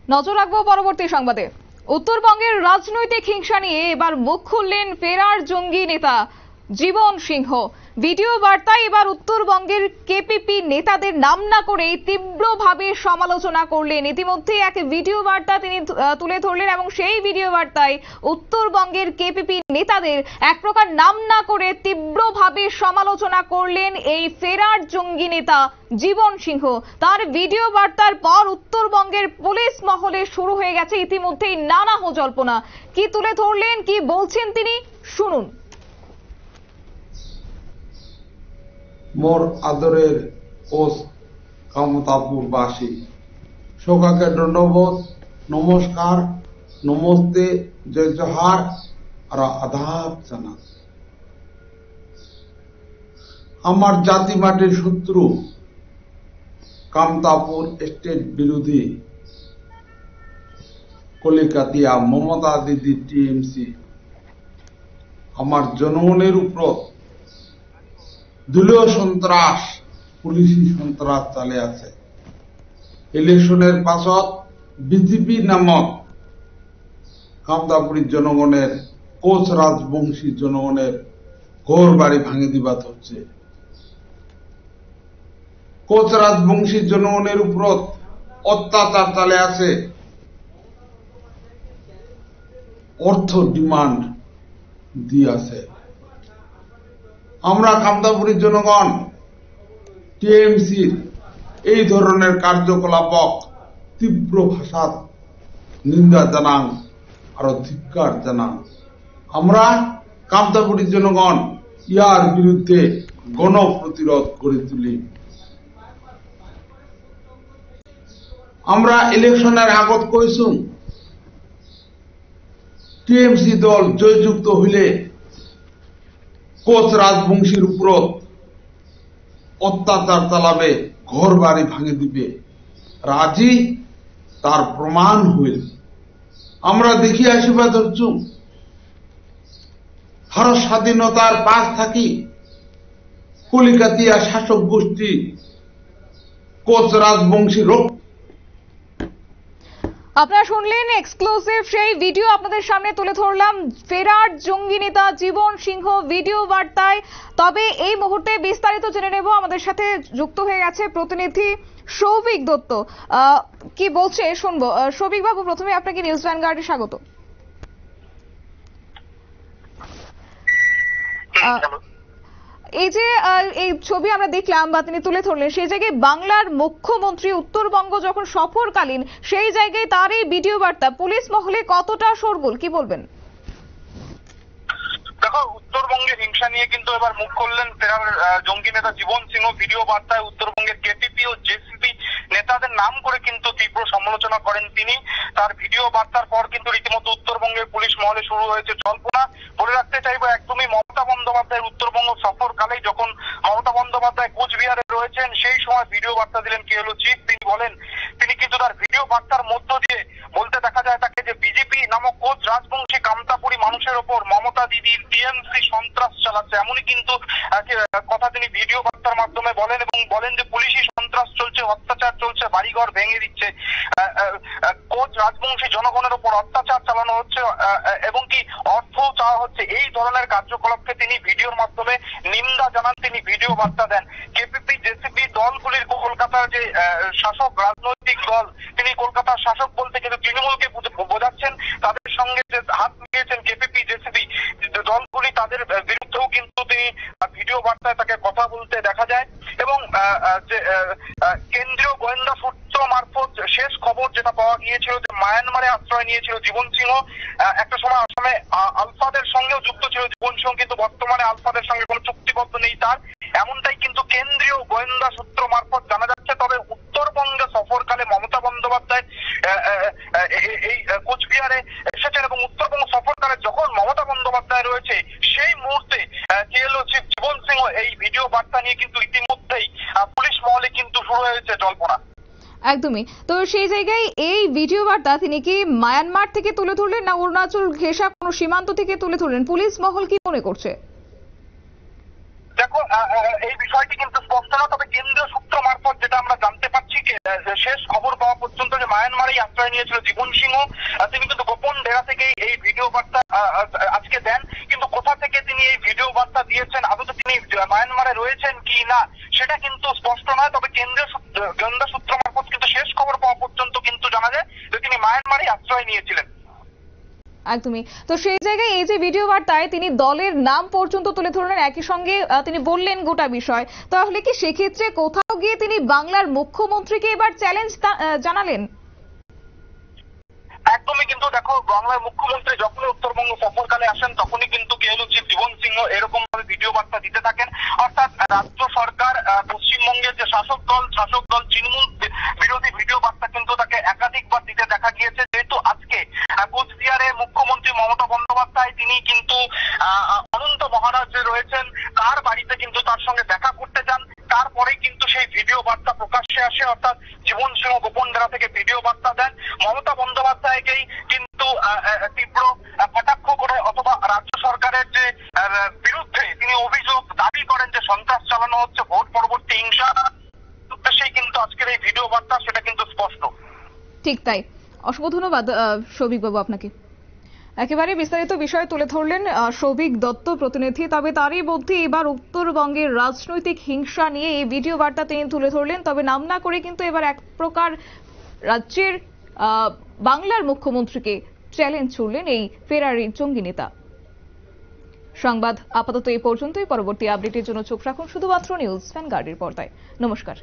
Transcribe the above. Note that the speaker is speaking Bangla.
নজর রাখবো পরবর্তী সংবাদে। উত্তরবঙ্গের রাজনৈতিক হিংসা নিয়ে এবার মুখ খুললেন ফেরার জঙ্গি নেতা জীবন সিংহ। ভিডিও বার্তায় এবার উত্তরবঙ্গের কেপিপি নেতাদের নাম না করে তীব্রভাবে সমালোচনা করলেন। ইতিমধ্যে এক ভিডিও বার্তা তিনি তুলে ধরলেন এবং সেই ভিডিও বার্তায় উত্তরবঙ্গের কেপিপি নেতাদের এক প্রকার নাম না করে তীব্রভাবে সমালোচনা করলেন এই ফেরার জঙ্গি নেতা জীবন সিংহ। তার ভিডিও বার্তার পর উত্তরবঙ্গের পুলিশ মহলে শুরু হয়ে গেছে ইতিমধ্যেই নানা জল্পনা। কি তুলে ধরলেন, কি বলছেন তিনি, শুনুন। মোর আদরের কোচ কামতাপুরবাসী সকাকে দণ্ডবোধ, নমস্কার, নমস্তে, জয় জোহার আর আদাব জানা। আমার জাতি মাটির শত্রু কামতাপুর স্টেট বিরোধী কলিকাতিয়া মমতা দিদি টিএমসি আমার জনগণের উপর দলীয় সন্ত্রাস, পুলিশি সন্ত্রাস চালে আছে। ইলেকশনের পাছত বিজেপি নামক কামতাপুরীর জনগণের, কোচ রাজবংশী জনগণের ঘর বাড়ি ভাঙে দিবাত হচ্ছে। কোচ রাজবংশী জনগণের উপর অত্যাচার চালে আছে। অর্থ ডিমান্ড দিয়ে আছে। আমরা কামতাপুরীর জনগণ টিএমসির এই ধরনের কার্যকলাপক তীব্র ভাষাত নিন্দা জানাং আর ধিক্কার জানাং। আমরা কামতাপুরীর জনগণ ইয়ার বিরুদ্ধে গণপ্রতিরোধ গড়ে তুলি। আমরা ইলেকশনের আগত কইছুম টিএমসি দল জয়যুক্ত হইলে কোচ রাজবংশীর উপর অত্যাচার চালাবে, ঘর বাড়ি ভাঙে দিবে। রাজি তার প্রমাণ হইল। আমরা দেখি আসিবা ধরছু ভারত স্বাধীনতার পাশ থাকি কলিকাতিয়া শাসক গোষ্ঠী কোচ রাজবংশী রোগ। আপনারা শুনলেন এক্সক্লুসিভ সেই ভিডিও, আপনাদের সামনে তুলে ধরলাম ফেরার জঙ্গি নেতা জীবন সিংহ ভিডিও বার্তায়। তবে এই মুহূর্তে বিস্তারিত জেনে নেব, আমাদের সাথে যুক্ত হয়ে গেছে প্রতিনিধি সৌভিক দত্ত। কি বলছে শুনবো। সৌভিক বাবু, প্রথমে আপনাকে নিউজ ভ্যানগার্ডে স্বাগত। এই যে এই ছবি আমরা দেখলাম বা তিনি তুলে ধরলেন, সেই জায়গায় বাংলার মুখ্যমন্ত্রী উত্তরবঙ্গ যখন সফরকালীন, সেই জায়গায় তার এই ভিডিও বার্তা পুলিশ মহলে কতটা শোরগোল, কি বলবেন? দেখো, উত্তরবঙ্গের হিংসা নিয়ে কিন্তু এবার মুখ খুললেন ফেরার জঙ্গি নেতা জীবন সিংহ। ভিডিও বার্তায় উত্তরবঙ্গের কেপিপি ও জেসিপি নেতাদের নাম করে কিন্তু তীব্র সমালোচনা করেন তিনি। তার ভিডিও বার্তার পর কিন্তু রীতিমতো উত্তরবঙ্গের পুলিশ মহলে শুরু হয়েছে জল্পনা। বলে রাখতে চাইবো, একদমই মমতা বন্দ্যোপাধ্যায়ের উত্তরবঙ্গ সফরকালেই যখন মমতা বন্দ্যোপাধ্যায় কোচবিহারে রয়েছেন, সেই সময় ভিডিও বার্তা দিলেন কে হলো চিফ। তিনি বলেন, তিনি কিন্তু তার ভিডিও বার্তার মধ্য দিয়ে বলতে দেখা যায় তাকে যে বিজেপি নামক কোচ রাজবংশী কামতাপুরী মানুষের ওপর মমতা দিদির টিএমসি সন্ত্রাস চালাচ্ছে, এমনই কিন্তু কথা তিনি ভিডিও বার্তার মাধ্যমে বলেন এবং বলেন যে পুলিশি সন্ত্রাস চলছে, অত্যাচার চলছে, বাড়িঘর ভেঙে দিচ্ছে, কোচ রাজবংশী জনগণের উপর অত্যাচার চালানো হচ্ছে এবং কি অর্থ চাওয়া হচ্ছে। এই ধরনের কার্যকলাপকে তিনি ভিডিওর মাধ্যমে নিন্দা জানান, তিনি ভিডিও বার্তা দেন। কেপিপি জেসিপি দলগুলির কলকাতার যে শাসক রাজনৈতিক দল, তিনি কলকাতার শাসক বলতে কিন্তু তৃণমূলকে বোঝাচ্ছেন। তাদের সঙ্গে যে হাত মিলিয়েছেন কেপিপি জেসিপি দলগুলি, তাদের বিরুদ্ধেও কিন্তু তিনি ভিডিও বার্তায় তাকে কথা বলতে দেখা যায়। এবং যে কেন্দ্রীয় গোয়েন্দা সূত্র মারফত শেষ খবর যেটা পাওয়া গিয়েছিল যে মায়ানমারে আশ্রয় নিয়েছিল জীবন সিংহ। একটা সময় আসামে আলফাদের সঙ্গেও যুক্ত ছিল জীবন সিংহ, কিন্তু বর্তমানে আলফাদের সঙ্গে কোনো চুক্তিবদ্ধ নেই তার, এমনটাই কিন্তু কেন্দ্রীয় গোয়েন্দা সূত্র মারফত জানা যাচ্ছে। তবে উত্তরবঙ্গে সফরকালে মমতা বন্দ্যোপাধ্যায় এই কোচবিহারে এসেছেন এবং উত্তরবঙ্গ সফরকালে যখন মমতা বন্দ্যোপাধ্যায় রয়েছে, সেই মুহূর্তে জেএলও চিফ জীবন সিংহ এই ভিডিও বার্তা নিয়ে কিন্তু ইতিমধ্যেই পুলিশ মহলে কিন্তু শুরু হয়েছে জল্পনা। একদমই। তো সেই জায়গায় এই ভিডিও বার্তা তিনি কি মায়ানমার থেকে তুলে ধরলেন না অরুণাচল ঘেঁষা কোনো সীমান্ত থেকে তুলে ধরলেন? পুলিশ মহল কি মনে করছে? দেখো এই বিষয়টি কিন্তু স্পষ্ট না, তবে কেন্দ্রীয় সূত্র মারফত যেটা আমরা জানতে পারছি শেষ খবর পাওয়া পর্যন্ত যে মায়ানমারেই আশ্রয় নিয়েছিল জীবন সিংহ, তিনি কিন্তু গোপন ডেরা থেকে এই ভিডিও বার্তা আজকে দেন। কিন্তু কোথা থেকে তিনি এই ভিডিও বার্তা দিয়েছেন, আদতে তিনি মায়ানমারে রয়েছেন কি না সেটা কিন্তু স্পষ্ট নয়। তবে কেন্দ্রীয় গোয়েন্দা সূত্র মারফত কিন্তু শেষ খবর পাওয়া পর্যন্ত কিন্তু জানা যায় যে তিনি মায়ানমারেই আশ্রয় নিয়েছিলেন। একদমই। তো সেই জায়গায় এই যে ভিডিও বার্তায় তিনি দলের নাম পর্যন্ত তুলে ধরলেন, একই সঙ্গে তিনি বললেন গোটা বিষয়, তাহলে কি সেক্ষেত্রে কোথাও গিয়ে তিনি বাংলার মুখ্যমন্ত্রীকে এবার চ্যালেঞ্জ জানালেন? একদমই। কিন্তু দেখো, বাংলার মুখ্যমন্ত্রী যখন উত্তরবঙ্গ সফরকালে আসেন তখনই কিন্তু জীবন সিংহ এরকম ভাবে ভিডিও বার্তা দিতে থাকেন। অর্থাৎ রাজ্য সরকার, পশ্চিমবঙ্গের যে শাসক দল তৃণমূল বিরোধী ভিডিও বার্তা কিন্তু তাকে একাধিকবার দিতে দেখা গিয়েছে। যেহেতু আজকে কোচবিহারের মুখ্যমন্ত্রী মমতা বন্দ্যোপাধ্যায় তিনি কিন্তু অনন্ত মহারাজ রয়েছেন, তার বাড়িতে কিন্তু তার সঙ্গে দেখা করতে যান। তারপরে কিন্তু সেই ভিডিও বার্তা প্রকাশ্যে আসে, অর্থাৎ জীবন সিংহ গোপন ডেরা থেকে ভিডিও বার্তা দেন। মমতা বন্দ্যোপাধ্যায়কেই কিন্তু তীব্র কটাক্ষ করে অথবা রাজ্য সরকারের যে বিরুদ্ধে তিনি অভিযোগ দাবি করেন যে সন্ত্রাস চালানো হচ্ছে, ভোট পরবর্তী হিংসা উদ্দেশ্যেই কিন্তু আজকের এই ভিডিও বার্তা, সেটা কিন্তু স্পষ্ট। ঠিক তাই। অসংখ্য ধন্যবাদ সৌভিক বাবু আপনাকে। একেবারে বিস্তারিত বিষয় তুলে ধরলেন সৌভিক দত্ত প্রতিনিধি। তবে তারই মধ্যে এবার উত্তরবঙ্গের রাজনৈতিক হিংসা নিয়ে এই ভিডিও বার্তা তিনি তুলে ধরলেন, তবে নাম না করে কিন্তু এবার এক প্রকার রাজ্যের বাংলার মুখ্যমন্ত্রীকে চ্যালেঞ্জ ছুড়লেন এই ফেরারি জঙ্গি নেতা। সংবাদ আপাতত এই পর্যন্তই। পরবর্তী আপডেটের জন্য চোখ রাখুন শুধুমাত্র নিউজ ভ্যানগার্ডের পর্দায়। নমস্কার।